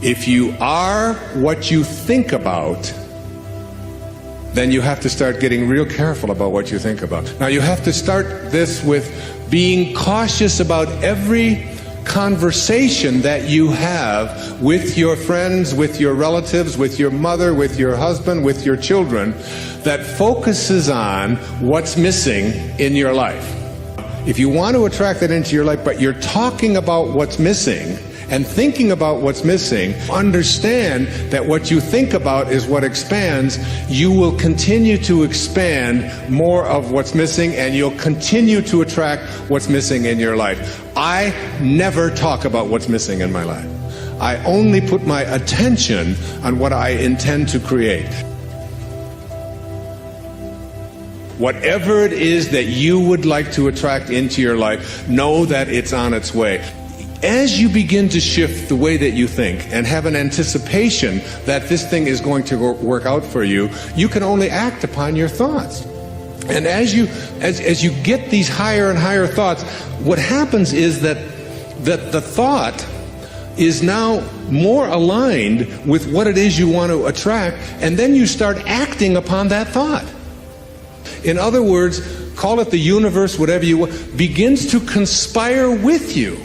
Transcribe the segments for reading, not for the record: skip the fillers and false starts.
If you are what you think about, then you have to start getting real careful about what you think about. Now, you have to start this with being cautious about every conversation that you have with your friends, with your relatives, with your mother, with your husband, with your children, that focuses on what's missing in your life. If you want to attract that into your life, but you're talking about what's missing and thinking about what's missing, understand that what you think about is what expands. You will continue to expand more of what's missing, and you'll continue to attract what's missing in your life. I never talk about what's missing in my life. I only put my attention on what I intend to create. Whatever it is that you would like to attract into your life, know that it's on its way. As you begin to shift the way that you think and have an anticipation that this thing is going to work out for you, you can only act upon your thoughts. And as you get these higher and higher thoughts, what happens is that the thought is now more aligned with what it is you want to attract, and then you start acting upon that thought. In other words, call it the universe, whatever you want, begins to conspire with you.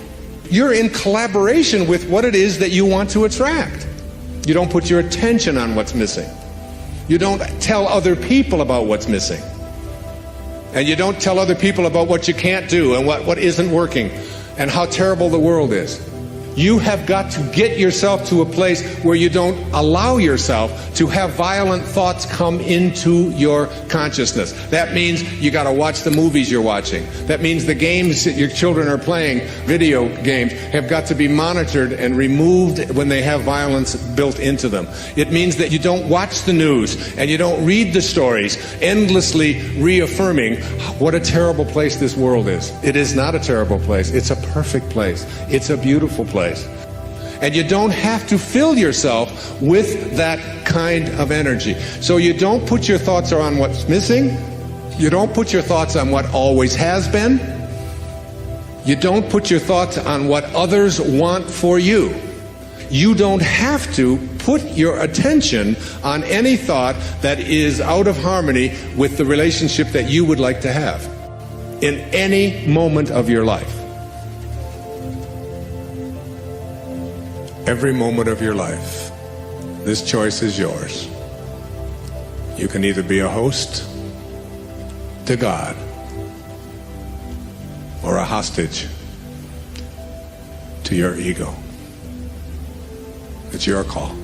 You're in collaboration with what it is that you want to attract. You don't put your attention on what's missing. You don't tell other people about what's missing. And you don't tell other people about what you can't do and what isn't working and how terrible the world is. You have got to get yourself to a place where you don't allow yourself to have violent thoughts come into your consciousness. That means you got to watch the movies you're watching. That means the games that your children are playing, video games, have got to be monitored and removed when they have violence built into them. It means that you don't watch the news and you don't read the stories, endlessly reaffirming what a terrible place this world is. It is not a terrible place. It's a perfect place. It's a beautiful place. And you don't have to fill yourself with that kind of energy. So you don't put your thoughts on what's missing. You don't put your thoughts on what always has been. You don't put your thoughts on what others want for you. You don't have to put your attention on any thought that is out of harmony with the relationship that you would like to have in any moment of your life. Every moment of your life, this choice is yours. You can either be a host to God or a hostage to your ego. It's your call.